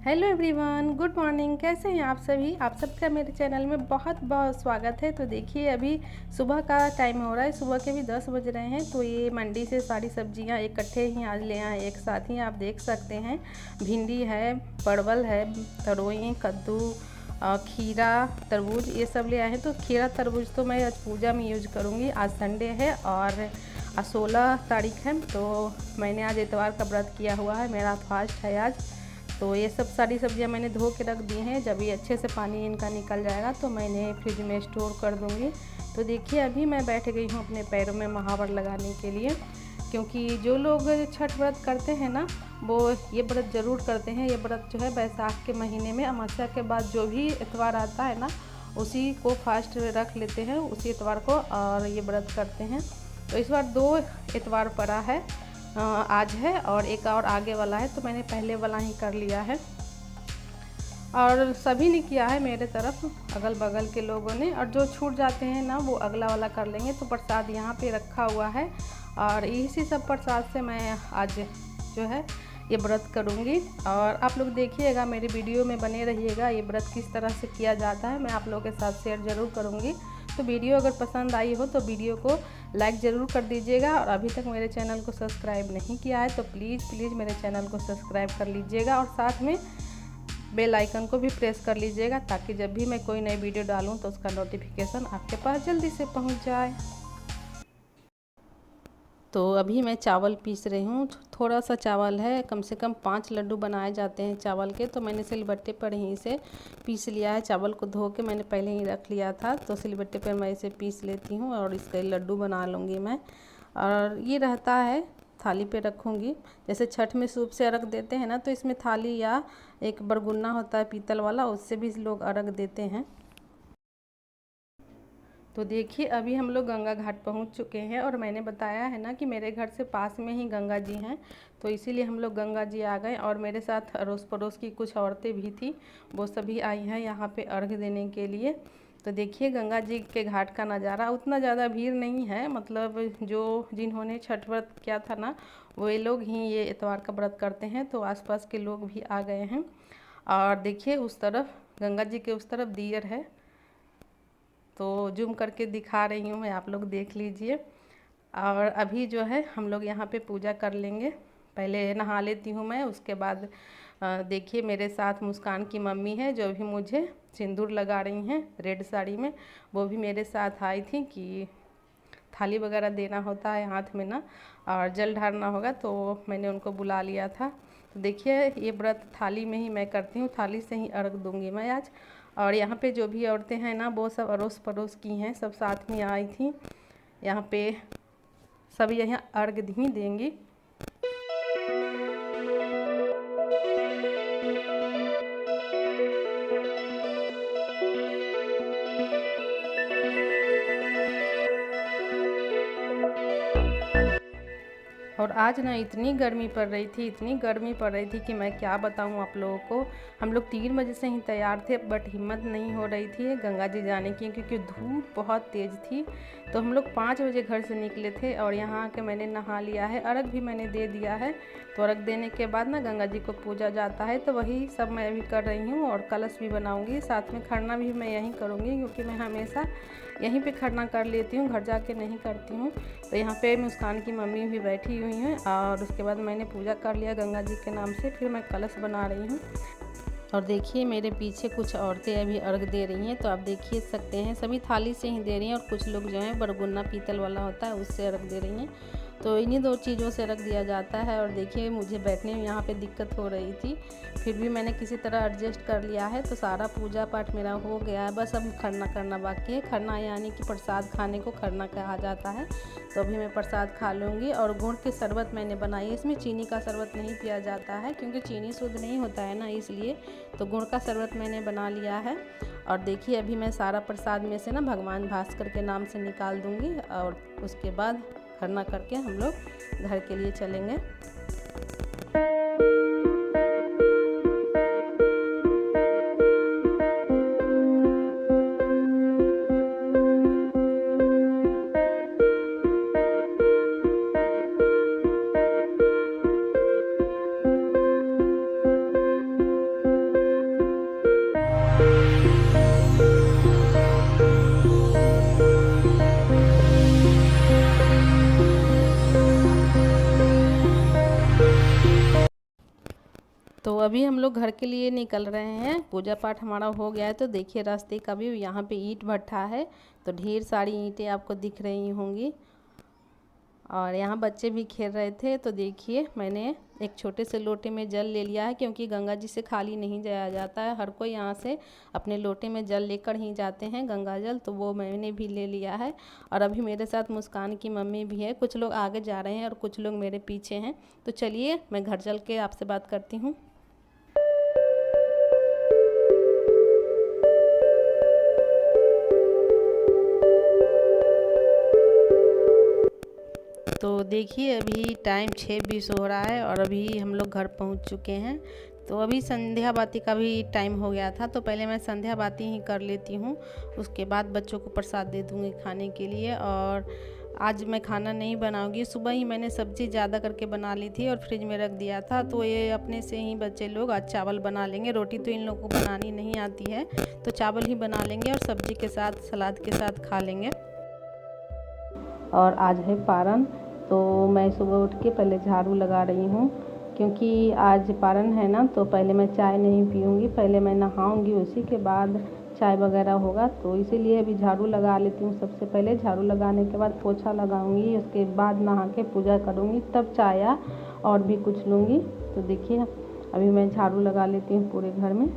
Hello everyone, good morning. कैसे हैं आप सभी? आप सबका मेरे चैनल में बहुत बहुत स्वागत है। तो देखिए, अभी सुबह का टाइम हो रहा है, सुबह के भी 10 बज रहे हैं। तो ये मंडी से सारी सब्जियां इकट्ठे ही आज ले आए एक साथ ही। आप देख सकते हैं, भिंडी है, परवल है, तरोई, कद्दू, खीरा, तरबूज, ये सब ले आए हैं। तो खीरा तरबूज तो मैं आज पूजा में यूज करूँगी। आज संडे है और आज 16 तारीख है। तो मैंने आज इतवार का व्रत किया हुआ है, मेरा फास्ट है आज। तो ये सब सारी सब्जियां मैंने धो के रख दी हैं। जब ये अच्छे से पानी इनका निकल जाएगा तो मैंने फ्रिज में स्टोर कर दूँगी। तो देखिए, अभी मैं बैठ गई हूँ अपने पैरों में महावर लगाने के लिए, क्योंकि जो लोग छठ व्रत करते हैं ना, वो ये व्रत ज़रूर करते हैं। ये व्रत जो है बैसाख के महीने में अमावस्या के बाद जो भी इतवार आता है ना, उसी को फास्ट रख लेते हैं, उसी इतवार को, और ये व्रत करते हैं। तो इस बार 2 इतवार पड़ा है, आज है और एक और आगे वाला है। तो मैंने पहले वाला ही कर लिया है और सभी ने किया है मेरे तरफ, अगल बगल के लोगों ने। और जो छूट जाते हैं ना, वो अगला वाला कर लेंगे। तो प्रसाद यहाँ पे रखा हुआ है और इसी सब प्रसाद से मैं आज जो है ये व्रत करूँगी। और आप लोग देखिएगा, मेरी वीडियो में बने रहिएगा। ये व्रत किस तरह से किया जाता है मैं आप लोगों के साथ शेयर ज़रूर करूँगी। तो वीडियो अगर पसंद आई हो तो वीडियो को लाइक ज़रूर कर दीजिएगा। और अभी तक मेरे चैनल को सब्सक्राइब नहीं किया है तो प्लीज़ मेरे चैनल को सब्सक्राइब कर लीजिएगा और साथ में बेल आइकन को भी प्रेस कर लीजिएगा, ताकि जब भी मैं कोई नई वीडियो डालूँ तो उसका नोटिफिकेशन आपके पास जल्दी से पहुँच जाए। तो अभी मैं चावल पीस रही हूँ। थोड़ा सा चावल है, कम से कम 5 लड्डू बनाए जाते हैं चावल के। तो मैंने सिलबट्टे पर ही इसे पीस लिया है। चावल को धो के मैंने पहले ही रख लिया था, तो सिलबट्टे पर मैं इसे पीस लेती हूँ और इसके लड्डू बना लूँगी मैं। और ये रहता है, थाली पे रखूँगी। जैसे छठ में सूप से अर्घ देते हैं ना, तो इसमें थाली या एक बरगुन्ना होता है पीतल वाला, उससे भी लोग अर्घ देते हैं। तो देखिए, अभी हम लोग गंगा घाट पहुंच चुके हैं और मैंने बताया है ना कि मेरे घर से पास में ही गंगा जी हैं, तो इसीलिए हम लोग गंगा जी आ गए। और मेरे साथ अड़ोस पड़ोस की कुछ औरतें भी थी, वो सभी आई हैं यहाँ पे अर्घ देने के लिए। तो देखिए, गंगा जी के घाट का नज़ारा, उतना ज़्यादा भीड़ नहीं है। मतलब जो जिन्होंने छठ व्रत किया था ना, वो लोग ही ये इतवार का व्रत करते हैं। तो आसपास के लोग भी आ गए हैं। और देखिए, उस तरफ गंगा जी के उस तरफ दियर है, तो जूम करके दिखा रही हूँ मैं, आप लोग देख लीजिए। और अभी जो है हम लोग यहाँ पे पूजा कर लेंगे। पहले नहा लेती हूँ मैं, उसके बाद देखिए, मेरे साथ मुस्कान की मम्मी है, जो भी मुझे सिंदूर लगा रही हैं रेड साड़ी में। वो भी मेरे साथ आई थी कि थाली वगैरह देना होता है हाथ में ना, और जल ढारना होगा, तो मैंने उनको बुला लिया था। तो देखिए, ये व्रत थाली में ही मैं करती हूँ, थाली से ही अर्घ दूँगी मैं आज। और यहाँ पे जो भी औरतें हैं ना, वो सब अड़ोस पड़ोस की हैं, सब साथ में आई थी। यहाँ पे सब यहाँ अर्घ ही देंगी। और आज ना इतनी गर्मी पड़ रही थी, इतनी गर्मी पड़ रही थी कि मैं क्या बताऊं आप लोगों को। हम लोग 3 बजे से ही तैयार थे, बट हिम्मत नहीं हो रही थी गंगा जी जाने की, क्योंकि धूप बहुत तेज़ थी। तो हम लोग 5 बजे घर से निकले थे और यहाँ आके मैंने नहा लिया है, अर्घ भी मैंने दे दिया है। तो अर्घ देने के बाद ना गंगा जी को पूजा जाता है, तो वही सब मैं अभी कर रही हूँ। और कलश भी बनाऊँगी, साथ में खरना भी मैं यहीं करूँगी, क्योंकि मैं हमेशा यहीं पे खरना कर लेती हूँ, घर जाके नहीं करती हूँ। तो यहाँ पे मुस्कान की मम्मी भी बैठी हुई हैं। और उसके बाद मैंने पूजा कर लिया गंगा जी के नाम से, फिर मैं कलश बना रही हूँ। और देखिए, मेरे पीछे कुछ औरतें अभी अर्घ दे रही हैं, तो आप देखिए सकते हैं, सभी थाली से ही दे रही हैं। और कुछ लोग जो हैं बरगुन्ना पीतल वाला होता है, उससे अर्घ दे रही हैं। तो इन्हीं 2 चीज़ों से रख दिया जाता है। और देखिए, मुझे बैठने में यहाँ पे दिक्कत हो रही थी, फिर भी मैंने किसी तरह एडजस्ट कर लिया है। तो सारा पूजा पाठ मेरा हो गया है, बस अब खरना करना बाकी है। खरना यानी कि प्रसाद खाने को खरना कहा जाता है। तो अभी मैं प्रसाद खा लूँगी। और गुड़ की शरबत मैंने बनाई है, इसमें चीनी का शरबत नहीं पिया जाता है, क्योंकि चीनी शुद्ध नहीं होता है ना, इसलिए। तो गुड़ का शरबत मैंने बना लिया है। और देखिए, अभी मैं सारा प्रसाद में से ना भगवान भास्कर के नाम से निकाल दूँगी, और उसके बाद खरना करके हम लोग घर के लिए चलेंगे। तो अभी हम लोग घर के लिए निकल रहे हैं। पूजा पाठ हमारा हो गया है। तो देखिए रास्ते का भी यहाँ पे ईंट भट्ठा है, तो ढेर सारी ईंटें आपको दिख रही होंगी। और यहाँ बच्चे भी खेल रहे थे। तो देखिए मैंने एक छोटे से लोटे में जल ले लिया है, क्योंकि गंगा जी से खाली नहीं जाया जाता है। हर कोई यहाँ से अपने लोटे में जल लेकर ही जाते हैं, गंगा जल। तो वो मैंने भी ले लिया है। और अभी मेरे साथ मुस्कान की मम्मी भी है। कुछ लोग आगे जा रहे हैं और कुछ लोग मेरे पीछे हैं। तो चलिए मैं घर चल के आपसे बात करती हूँ। तो देखिए अभी टाइम 6:20 हो रहा है और अभी हम लोग घर पहुंच चुके हैं। तो अभी संध्या बाती का भी टाइम हो गया था, तो पहले मैं संध्या बाती ही कर लेती हूँ। उसके बाद बच्चों को प्रसाद दे दूँगी खाने के लिए। और आज मैं खाना नहीं बनाऊँगी। सुबह ही मैंने सब्ज़ी ज़्यादा करके बना ली थी और फ्रिज में रख दिया था, तो ये अपने से ही बच्चे लोग आज चावल बना लेंगे। रोटी तो इन लोगों को बनानी नहीं आती है, तो चावल ही बना लेंगे और सब्ज़ी के साथ सलाद के साथ खा लेंगे। और आज है पारण, तो मैं सुबह उठ के पहले झाड़ू लगा रही हूँ, क्योंकि आज पारण है ना। तो पहले मैं चाय नहीं पीऊँगी, पहले मैं नहाऊँगी, उसी के बाद चाय वगैरह होगा। तो इसीलिए अभी झाड़ू लगा लेती हूँ। सबसे पहले झाड़ू लगाने के बाद पोछा लगाऊँगी, उसके बाद नहा के पूजा करूँगी, तब चाय और भी कुछ लूँगी। तो देखिए अभी मैं झाड़ू लगा लेती हूँ पूरे घर में।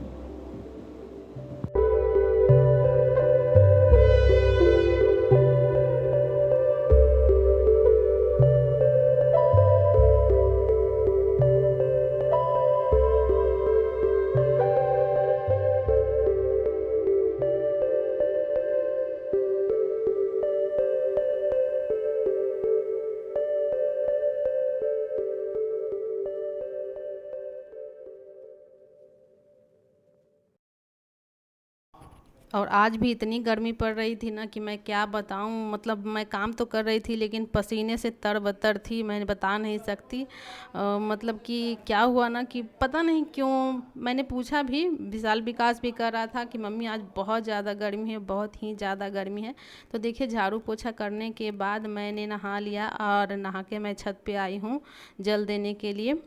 और आज भी इतनी गर्मी पड़ रही थी ना कि मैं क्या बताऊं। मतलब मैं काम तो कर रही थी लेकिन पसीने से तरबतर थी, मैं बता नहीं सकती। मतलब कि क्या हुआ ना कि पता नहीं क्यों, मैंने पूछा भी, विशाल विकास भी कर रहा था कि मम्मी आज बहुत ज़्यादा गर्मी है, बहुत ही ज़्यादा गर्मी है। तो देखिए झाड़ू पोछा करने के बाद मैंने नहा लिया और नहा के मैं छत पे आई हूँ जल देने के लिए।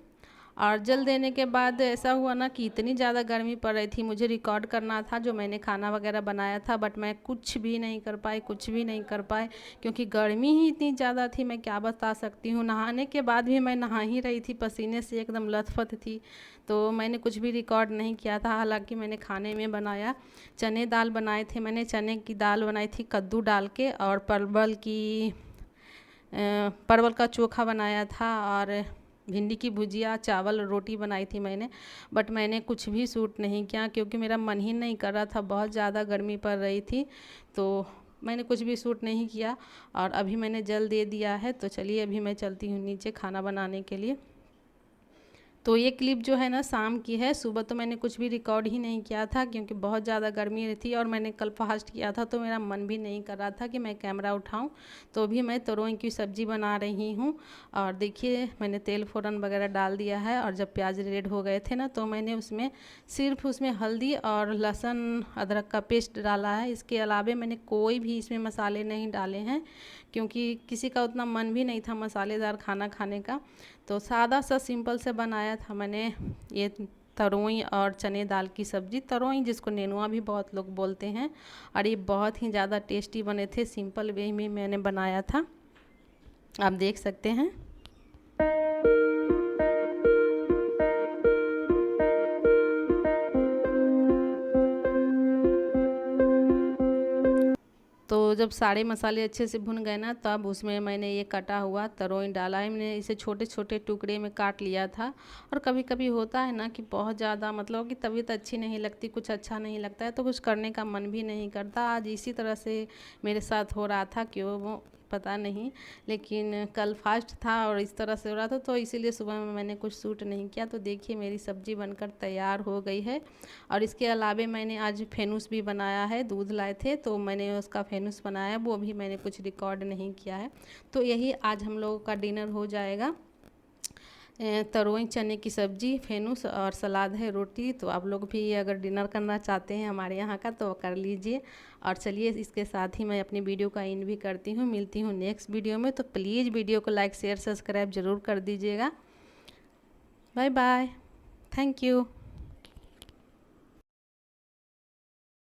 और जल देने के बाद ऐसा हुआ ना कि इतनी ज़्यादा गर्मी पड़ रही थी। मुझे रिकॉर्ड करना था जो मैंने खाना वगैरह बनाया था, बट मैं कुछ भी नहीं कर पाई, कुछ भी नहीं कर पाए, क्योंकि गर्मी ही इतनी ज़्यादा थी। मैं क्या बता सकती हूँ। नहाने के बाद भी मैं नहा ही रही थी, पसीने से एकदम लथपथ थी। तो मैंने कुछ भी रिकॉर्ड नहीं किया था। हालांकि मैंने खाने में बनाया, चने दाल बनाए थे। मैंने चने की दाल बनाई थी कद्दू डाल के, और परवल का चोखा बनाया था, और भिंडी की भुजिया, चावल, रोटी बनाई थी मैंने। बट मैंने कुछ भी शूट नहीं किया, क्योंकि मेरा मन ही नहीं कर रहा था, बहुत ज़्यादा गर्मी पड़ रही थी। तो मैंने कुछ भी शूट नहीं किया। और अभी मैंने जल दे दिया है। तो चलिए अभी मैं चलती हूँ नीचे खाना बनाने के लिए। तो ये क्लिप जो है ना शाम की है। सुबह तो मैंने कुछ भी रिकॉर्ड ही नहीं किया था, क्योंकि बहुत ज़्यादा गर्मी थी और मैंने कल फास्ट किया था, तो मेरा मन भी नहीं कर रहा था कि मैं कैमरा उठाऊं। तो अभी मैं तरोई की सब्ज़ी बना रही हूँ। और देखिए मैंने तेल फ़ौरन वगैरह डाल दिया है, और जब प्याज रेड हो गए थे ना, तो मैंने सिर्फ उसमें हल्दी और लहसुन अदरक का पेस्ट डाला है। इसके अलावा मैंने कोई भी इसमें मसाले नहीं डाले हैं, क्योंकि किसी का उतना मन भी नहीं था मसालेदार खाना खाने का। तो सादा सा सिंपल से बनाया था मैंने ये तरोई और चने दाल की सब्ज़ी। तरोई जिसको नेनुआ भी बहुत लोग बोलते हैं। और ये बहुत ही ज़्यादा टेस्टी बने थे। सिंपल वे में मैंने बनाया था, आप देख सकते हैं। तो जब सारे मसाले अच्छे से भुन गए ना, तब उसमें मैंने ये कटा हुआ तरोई डाला है। मैंने इसे छोटे छोटे टुकड़े में काट लिया था। और कभी कभी होता है ना कि बहुत ज़्यादा मतलब कि तबीयत अच्छी नहीं लगती, कुछ अच्छा नहीं लगता है, तो कुछ करने का मन भी नहीं करता। आज इसी तरह से मेरे साथ हो रहा था, क्यों वो पता नहीं, लेकिन कल फास्ट था और इस तरह से हो रहा था, तो इसीलिए सुबह में मैंने कुछ शूट नहीं किया। तो देखिए मेरी सब्ज़ी बनकर तैयार हो गई है। और इसके अलावे मैंने आज फेनूस भी बनाया है। दूध लाए थे तो मैंने उसका फेनूस बनाया, वो भी मैंने कुछ रिकॉर्ड नहीं किया है। तो यही आज हम लोगों का डिनर हो जाएगा। तरोई चने की सब्ज़ी, फेनूस और सलाद है, रोटी। तो आप लोग भी अगर डिनर करना चाहते हैं हमारे यहाँ का तो कर लीजिए। और चलिए इसके साथ ही मैं अपनी वीडियो का एंड भी करती हूँ। मिलती हूँ नेक्स्ट वीडियो में। तो प्लीज़ वीडियो को लाइक शेयर सब्सक्राइब ज़रूर कर दीजिएगा। Bye bye. Thank you.